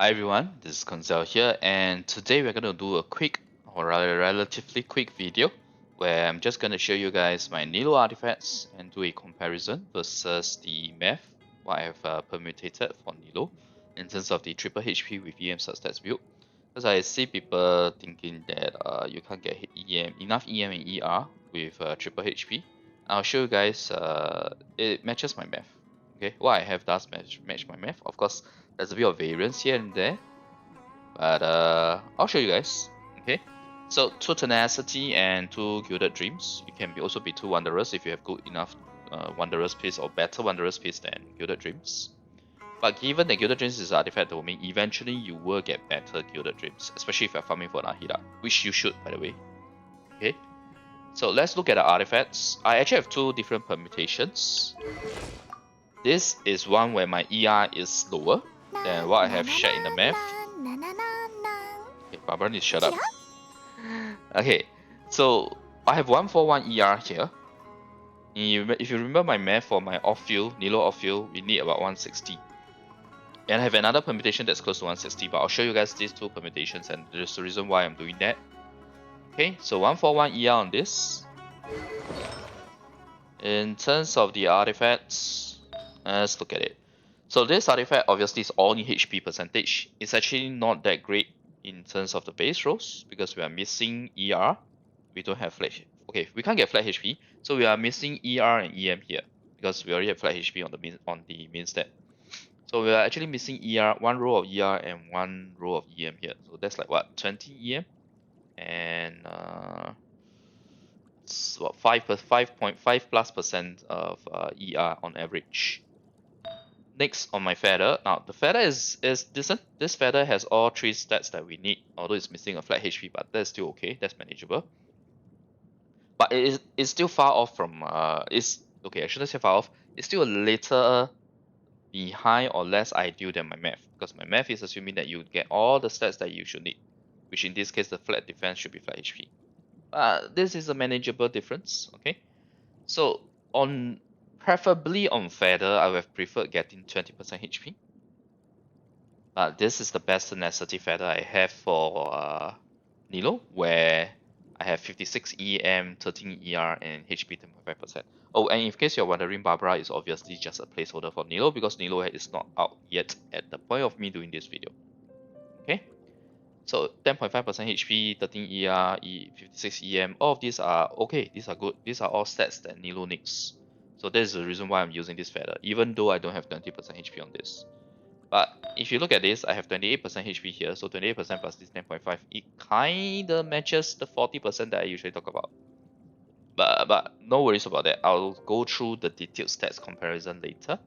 Hi everyone, this is Koinzell here, and today we're going to do a quick, or rather relatively quick video, where I'm just going to show you guys my Nilou artifacts and do a comparison versus the math, what I have permutated for Nilou, in terms of the triple HP with EM substats build. Because I see people thinking that you can't get enough EM and ER with triple HP. I'll show you guys it matches my math. Okay, what I have does match my math. Of course, there's a bit of variance here and there, but I'll show you guys. Okay, so two tenacity and two gilded dreams. You can also be two wanderers if you have good enough wanderers piece or better wanderers piece than gilded dreams. But given that gilded dreams is artifact domain, eventually you will get better gilded dreams, especially if you're farming for Nahida, which you should, by the way. Okay, so let's look at the artifacts. I actually have two different permutations. This is one where my ER is lower than what I have shared in the math. Okay, Barbara needs to shut up. Okay, so I have 141 ER here. If you remember my math for my off-field, Nilou off-field, we need about 160. And I have another permutation that's close to 160, but I'll show you guys these two permutations and there's the reason why I'm doing that. Okay, so 141 ER on this. In terms of the artifacts, let's look at it. So this artifact obviously is only HP percentage. It's actually not that great in terms of the base rolls because we are missing ER. We don't have flat. Okay, we can't get flat HP, so we are missing ER and EM here because we already have flat HP on the main stat. So we are actually missing ER, one row of ER and one row of EM here. So that's like what, 20 EM, and it's what 5.5% of ER on average. Next on my feather, now the feather is decent. This feather has all three stats that we need, although it's missing a flat HP, but that's still okay, that's manageable. But it's still far off from it's okay, I shouldn't say far off, it's still a little behind or less ideal than my math, because my math is assuming that you get all the stats that you should need, which in this case the flat defense should be flat HP. This is a manageable difference, okay? So preferably on feather, I would have preferred getting 20% HP. But this is the best tenacity feather I have for Nilou, where I have 56 EM, 13 ER, and HP 10.5%. Oh, and in case you're wondering, Barbara is obviously just a placeholder for Nilou because Nilou is not out yet at the point of me doing this video. Okay, so 10.5% HP, 13 ER, 56 EM, all of these are okay. These are good. These are all stats that Nilou needs. So that is the reason why I'm using this feather, even though I don't have 20% HP on this. But if you look at this, I have 28% HP here, so 28% plus this 10.5, it kinda matches the 40% that I usually talk about. But no worries about that. I'll go through the detailed stats comparison later.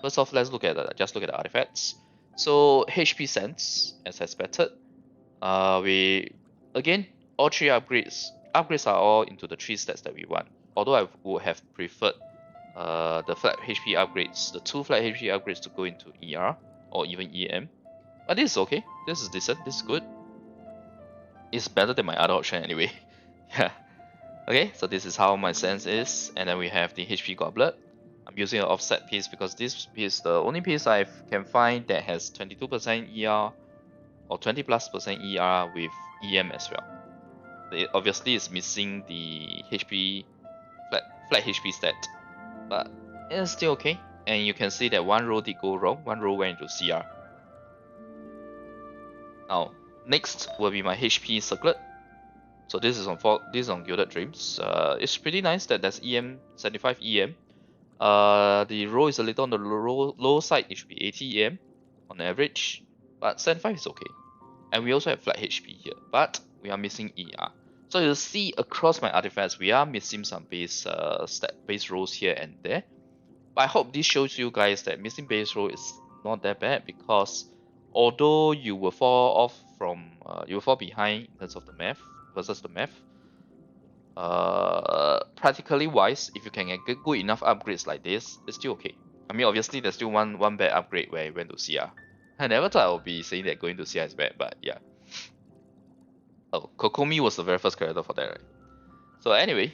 First off, let's look at just look at the artifacts. So HP sense, as expected. We again, all three upgrades are all into the three stats that we want. Although I would have preferred the flat HP upgrades, the two flat HP upgrades to go into ER or even EM. But this is okay. This is decent. This is good. It's better than my other option anyway. Yeah. Okay, so this is how my sense is. And then we have the HP goblet. I'm using an offset piece because this piece, the only piece I can find that has 22% ER or 20+% ER with EM as well. It obviously is missing the HP flat HP stat, but it's still okay. And you can see that one row did go wrong, one row went into CR. Now, next will be my HP circlet. So this is on Gilded Dreams. It's pretty nice that there's 75 EM. The row is a little on the low side. It should be 80 EM on average, but 75 is okay. And we also have flat HP here, but we are missing ER. So you'll see across my artifacts, we are missing some base rolls here and there. But I hope this shows you guys that missing base roll is not that bad, because although you will fall behind in terms of the math versus the math, practically wise, if you can get good enough upgrades like this, it's still okay. I mean, obviously there's still one bad upgrade where I went to CR. I never thought I would be saying that going to CR is bad, but yeah. Oh, Kokomi was the very first character for that, right? So anyway,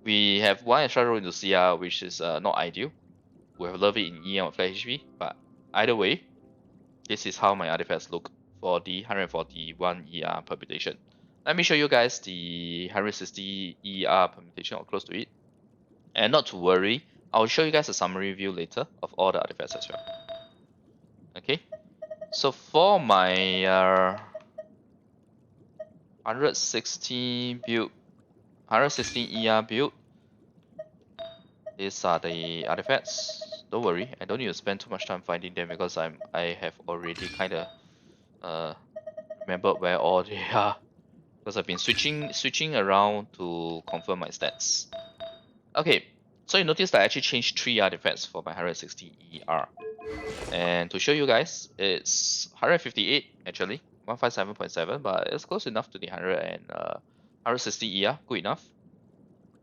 we have one extra row into CR, which is not ideal. We have loved it in EM or flat HP, but either way, this is how my artifacts look for the 141 ER permutation. Let me show you guys the 160 ER permutation or close to it. And not to worry, I'll show you guys a summary view later of all the artifacts as well. Okay, so for my 160 build, 160 ER build, these are the artifacts. Don't worry, I don't need to spend too much time finding them because I have already kind of remembered where all they are because I've been switching around to confirm my stats. Okay, so you notice that I actually changed 3 artifacts for my 160 ER. And to show you guys, it's 158 actually, 157.7, but it's close enough to the 160 ER, good enough.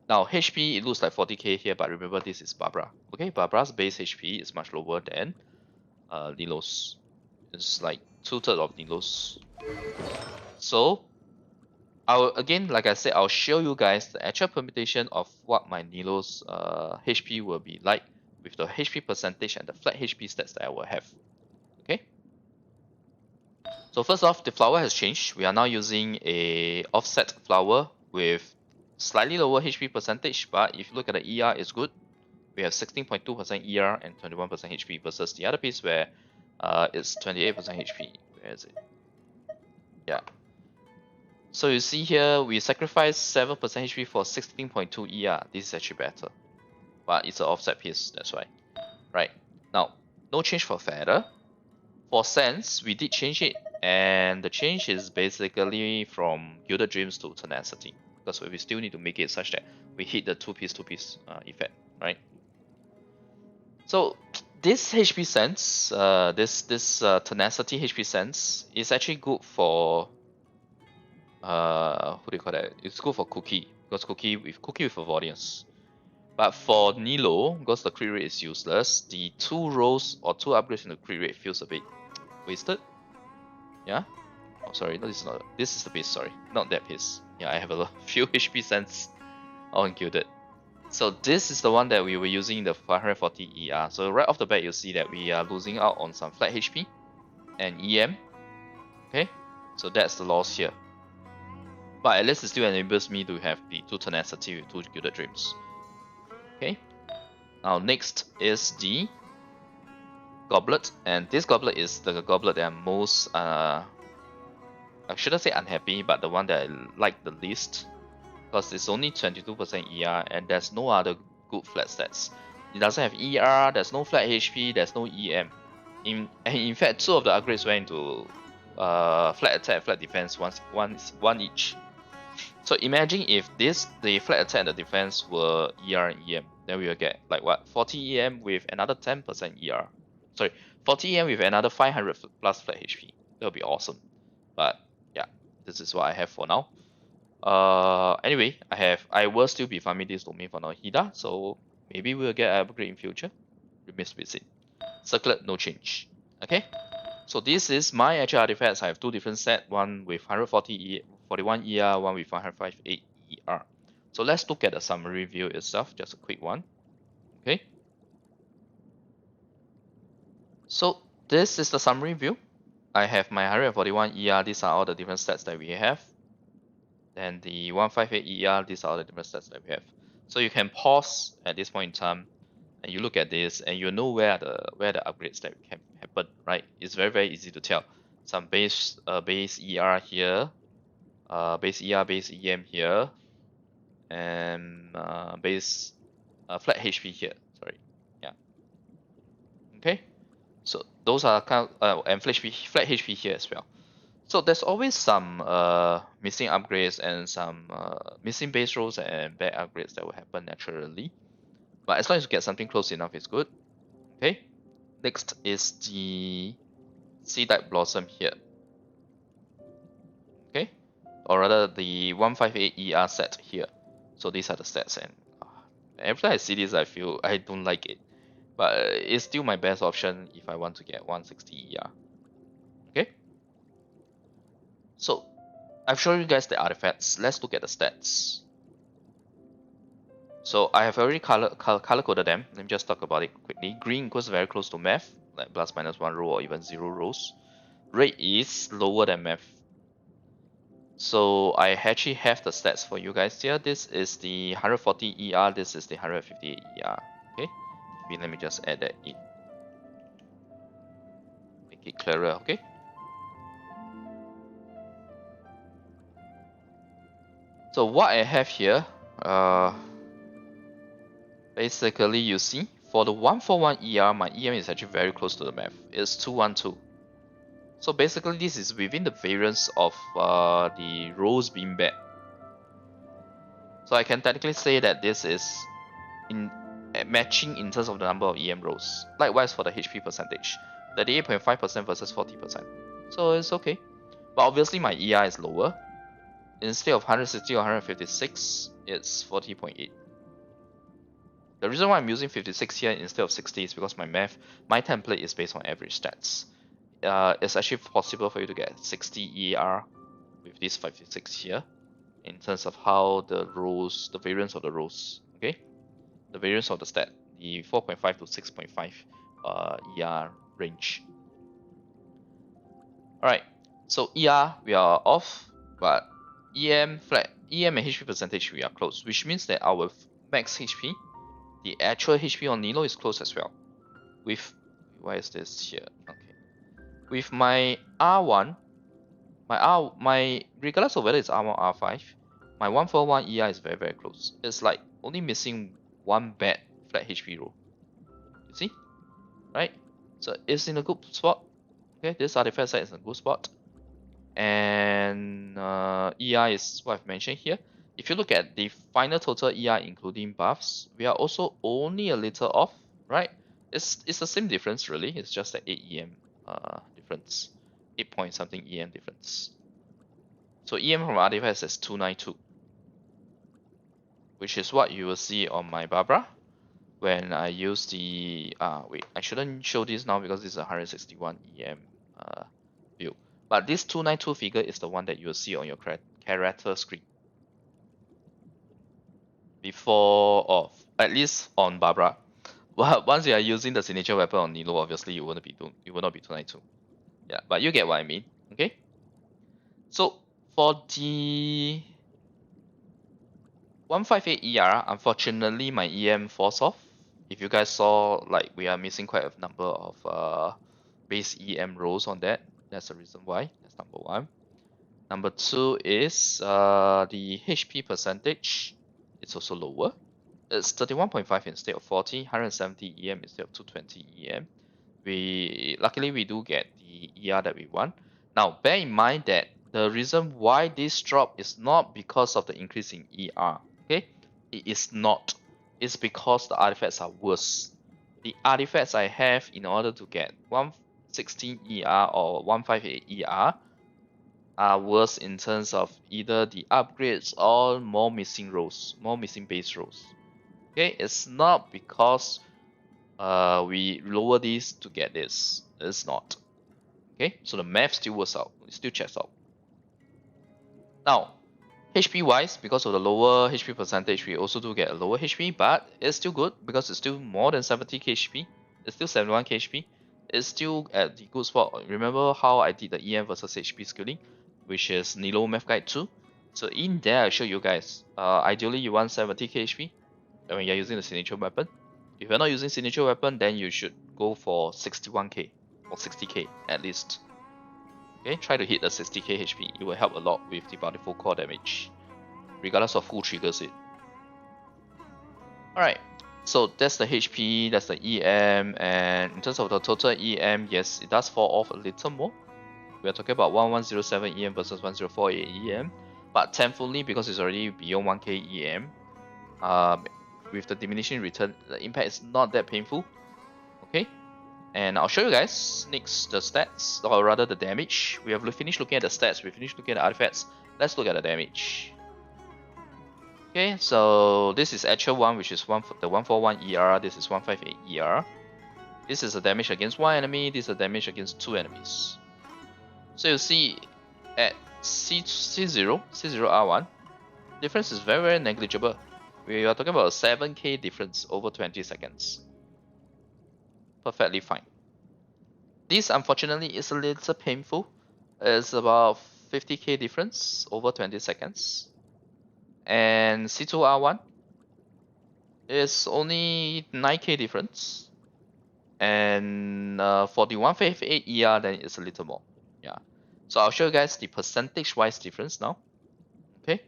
Now HP, it looks like 40k here, but remember this is Barbara. Okay, Barbara's base HP is much lower than Nilou's. It's like 2/3 of Nilou's. So again, like I said, I'll show you guys the actual permutation of what my Nilou's HP will be like with the HP percentage and the flat HP stats that I will have. Okay. So first off, the flower has changed. We are now using a offset flower with slightly lower HP percentage, but if you look at the ER, it's good. We have 16.2% ER and 21% HP versus the other piece where it's 28% HP. Where is it? Yeah. So you see here, we sacrifice 7% HP for 16.2 ER. This is actually better. But it's an offset piece, that's why. Right. Now, no change for feather. For sense, we did change it, and the change is basically from Gilded Dreams to Tenacity, because we still need to make it such that we hit the two-piece effect, right? So this HP sense, this Tenacity HP sense is actually good for what do you call that? It's good for Cookie, because Cookie with Avoidance. But for Nilou, because the crit rate is useless, the 2 rolls or 2 upgrades in the crit rate feels a bit wasted. Yeah. Oh, sorry. No, this is not. This is the piece. Sorry, not that piece. Yeah, I have a few HP cents on Gilded. So this is the one that we were using in the 540 ER. So right off the bat, you'll see that we are losing out on some flat HP and EM. Okay, so that's the loss here. But at least it still enables me to have the 2 Tenacity with 2 Gilded Dreams. Okay. Now next is the Goblet, and this Goblet is the Goblet that I'm most I shouldn't say unhappy, but the one that I like the least, because it's only 22% ER and there's no other good flat stats. It doesn't have ER, there's no flat HP, there's no EM. In fact, 2 of the upgrades went into flat attack, flat defense, one each. So imagine if the flat attack and the defense were ER and EM, then we will get like what, 40 EM with another 10% ER. Sorry, 40 EM with another 500 plus flat HP. That would be awesome. But yeah, this is what I have for now. Anyway, I will still be farming this domain for Nahida, so maybe we'll get an upgrade in future. Remains to be seen. Circlet, no change. Okay, so this is my actual artifacts. I have 2 different sets, one with 141 ER, one with 158 ER. So let's look at the summary view itself, just a quick one. Okay. So this is the summary view. I have my 141 ER, these are all the different stats that we have. Then the 158 ER, these are all the different stats that we have. So you can pause at this point in time and you look at this and you know where the upgrades that can happen, right? It's very easy to tell. Some base ER here, base ER, base EM here, and base flat HP here. Sorry, yeah. Okay, so those are kind of, and flat HP here as well. So there's always some missing upgrades and some missing base rolls and bad upgrades that will happen naturally. But as long as you get something close enough, it's good. Okay. Next is the Sea-type Blossom here. Okay. Or rather the 158 ER set here. So these are the stats, and every time I see this, I feel I don't like it. But it's still my best option if I want to get 160 ER. Okay. So I've shown you guys the artifacts. Let's look at the stats. So I have already color coded them. Let me just talk about it quickly. Green equals very close to math. like plus minus 1 row or even 0 rows, rate is lower than math. So I actually have the stats for you guys here. This is the 140 ER, this is the 158 ER. Okay, let me just add that in. Make it clearer, okay? So what I have here, basically you see, for the 141 ER, my EM is actually very close to the math. It's 212. So basically this is within the variance of the rows being bad. So I can technically say that this is in matching in terms of the number of EM rows. Likewise for the HP percentage, 38.5% versus 40%. So it's okay. But obviously my ER is lower. Instead of 160 or 156, it's 40.8. The reason why I'm using 56 here instead of 60 is because my template is based on average stats. It's actually possible for you to get 60 ER with this 56 here in terms of how the rows, the variance of the rows, okay? The variance of the stat, the 4.5 to 6.5 ER range. Alright, so ER we are off, but EM flat, EM and HP percentage we are close, which means that our max HP, the actual HP on Nilou is close as well. With, why is this here? Okay. With my R1, my regardless of whether it's R1 or R5, my 141 ER is very, very close. It's like only missing one bad flat HP row. You see? Right? So it's in a good spot. Okay, this artifact side is in a good spot. And ER is what I've mentioned here. If you look at the final total ER including buffs, we are also only a little off, right? It's the same difference really. It's just an 8 EM difference, 8 point something EM difference. So EM from artifacts is 292, which is what you will see on my Barbara when I use the wait, I shouldn't show this now because this is a 161 EM view. But this 292 figure is the one that you will see on your character screen. Before off, at least on Barbara. But once you are using the signature weapon on Nilou, obviously you will not be 292. Yeah, but you get what I mean, okay? So for the 158 ER, unfortunately my EM falls off. If you guys saw, like we are missing quite a number of base EM rows on that. That's the reason why. That's number one. Number two is the HP percentage. It's also lower. It's 31.5 instead of 40, 170 EM instead of 220 EM. Luckily we do get the ER that we want. Now bear in mind that the reason why this drop is not because of the increase in ER. Okay, it is not. It's because the artifacts are worse. The artifacts I have in order to get 116 ER or 158 ER are worse in terms of either the upgrades or more missing rows, more missing base rows. Okay, it's not because we lower these to get this. It's not. Okay, so the math still works out. It still checks out. Now, HP wise, because of the lower HP percentage, we also do get a lower HP, but it's still good because it's still more than 70 HP. It's still 71 HP. It's still at the good spot. Remember how I did the EM versus HP scaling, which is Nilou Math Guide 2. So in there, I show you guys. Ideally, you want 70 HP when you're using the signature weapon. If you're not using signature weapon, then you should go for 61k or 60k at least. Okay, try to hit the 60k HP. It will help a lot with the body full core damage, regardless of who triggers it. Alright, so that's the HP, that's the EM, and in terms of the total EM, yes, it does fall off a little more. We are talking about 1107 EM versus 1048 EM, but thankfully, because it's already beyond 1k EM, with the diminishing return, the impact is not that painful. Okay, and I'll show you guys next the stats, or rather the damage. We have finished looking at the stats, we finished looking at the artifacts. Let's look at the damage. Okay, so this is actual one, which is the 141 ER, this is 158 ER. This is a damage against one enemy, this is a damage against two enemies. So you see at C0 R1, difference is very, very negligible. We are talking about a 7k difference over 20 seconds. Perfectly fine. this unfortunately is a little painful. It's about 50k difference over 20 seconds. And C2R1 is only 9k difference. And for the 158 ER, then it's a little more. Yeah. So I'll show you guys the percentage-wise difference now. Okay.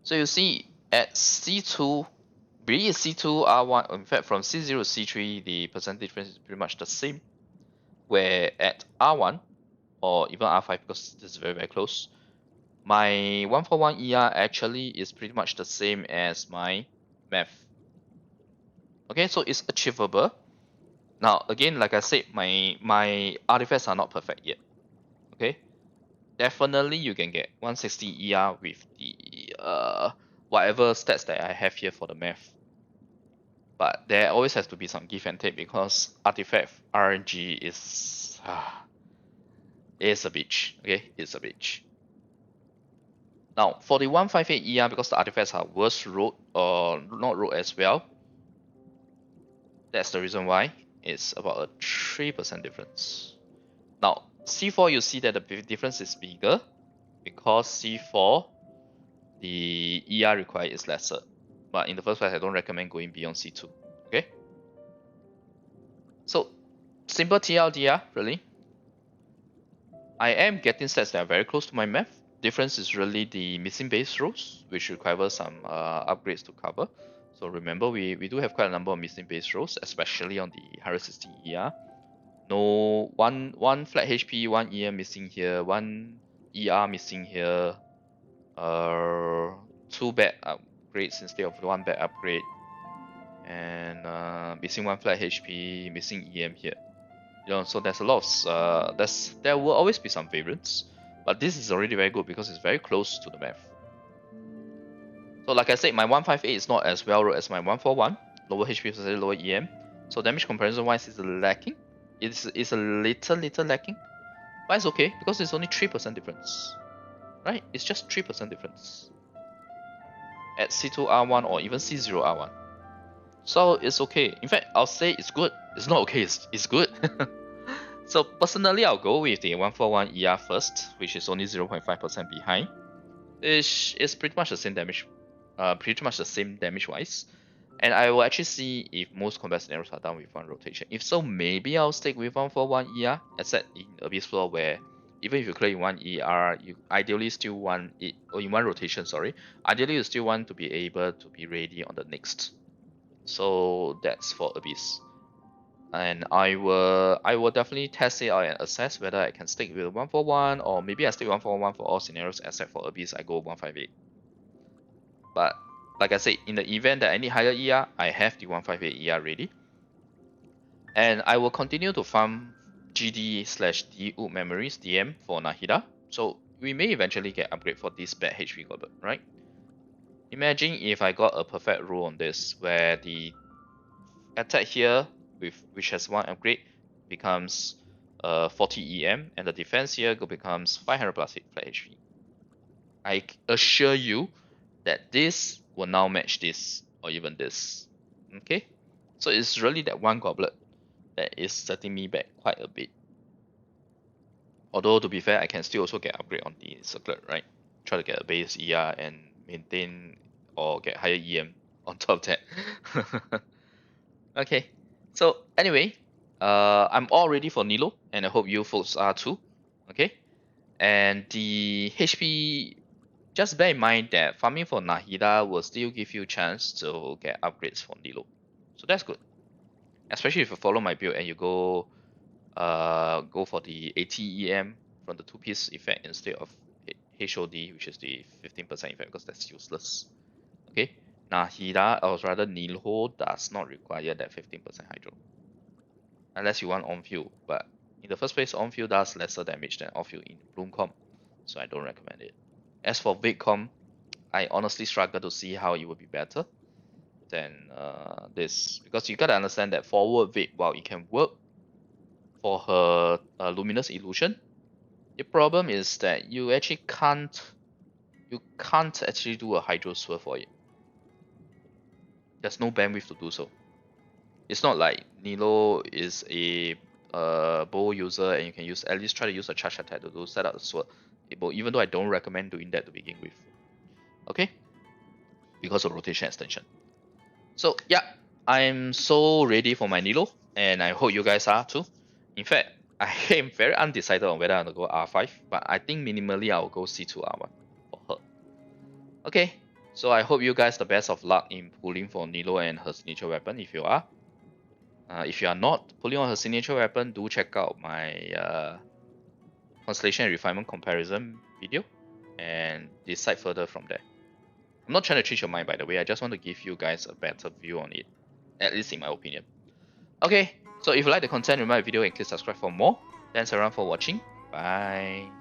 So you see at C2, be it C2, R1, in fact from C0 to C3, the percentage difference is pretty much the same. Where at R1 or even R5, because this is very, very close, my 141 ER actually is pretty much the same as my math. Okay, so it's achievable. Now, again, like I said, my artifacts are not perfect yet. Okay, definitely you can get 160 ER with the whatever stats that I have here for the math. But there always has to be some give and take because artifact RNG is a bitch. Okay, it's a bitch. Now for the 158 ER, because the artifacts are worse rolled or not rolled as well, that's the reason why it's about a 3% difference. Now C4, you see that the difference is bigger because C4 the ER required is lesser. But in the first place, I don't recommend going beyond C2. Okay. So simple TLDR, really. I am getting sets that are very close to my math. Difference is really the missing base rows, which require some upgrades to cover. So remember, we do have quite a number of missing base rows, especially on the 160 ER. No, one flat HP, one EM missing here, one ER missing here. Two bad upgrades instead of one bad upgrade, and missing one flat HP, missing EM here. You know, so there's a lot of there will always be some variance, but this is already very good because it's very close to the math. So like I said, my 158 is not as well rolled as my 141, lower HP percentage, lower EM. So damage comparison wise is lacking. It's a little lacking, but it's okay because it's only 3% difference, right? It's just 3% difference at C2R1 or even C0R1. So it's okay. In fact, I'll say it's good. It's not okay, it's good. So personally, I'll go with the 141 ER first, which is only 0.5% behind. It's pretty much the same damage, pretty much the same damage wise. And I will actually see if most combat scenarios are done with one rotation. If so, maybe I'll stick with 141 ER, except in Abyss Floor where even if you clear in one ER, you ideally still want it, or in one rotation, sorry, ideally you still want to be able to be ready on the next. So that's for Abyss. And I will definitely test it out and assess whether I can stick with 141 or maybe I stick 141 for all scenarios except for Abyss I go 158. But like I said, in the event that I need higher ER, I have the 158 ER ready. And I will continue to farm GD/D memories DM for Nahida. So we may eventually get upgrade for this bad HP goblet, right? Imagine if I got a perfect rule on this where the attack here which has one upgrade becomes 40 EM and the defense here becomes 500 plus flat HP. I assure you that this will now match this or even this. Okay, so it's really that one goblet that is setting me back quite a bit. Although to be fair, I can still also get upgrade on the circlet, right? Try to get a base ER and maintain or get higher EM on top of that. Okay, so anyway, I'm all ready for Nilou, and I hope you folks are too. Okay, and the HP, just bear in mind that farming for Nahida will still give you chance to get upgrades for Nilou, so that's good. Especially if you follow my build and you go for the ATEM from the two-piece effect instead of HOD, which is the 15% effect, because that's useless. Okay, Nahida, or rather Nilou, does not require that 15% hydro. Unless you want on-field, but in the first place, on-field does lesser damage than off-field in Bloomcom, so I don't recommend it. As for Vidcom, I honestly struggle to see how it would be better than this, because you gotta understand that forward Vid, while it can work for her Luminous Illusion, the problem is that you actually can't actually do a Hydro Swerve for it. There's no bandwidth to do so. It's not like Nilou is a bow user and you can use at least try to use a charge attack to set up the sword. Even though I don't recommend doing that to begin with. Okay? Because of rotation extension. So yeah, I'm so ready for my Nilou, and I hope you guys are too. In fact, I am very undecided on whether I'm gonna go R5, but I think minimally I'll go C2 R1 for her. Okay, so I hope you guys the best of luck in pulling for Nilou and her signature weapon if you are. If you are not pulling on her signature weapon, do check out my Constellation and Refinement comparison video and decide further from there. I'm not trying to change your mind, by the way. I just want to give you guys a better view on it, at least in my opinion. Okay, so if you like the content, remember the video and click subscribe for more. Thanks everyone for watching. Bye.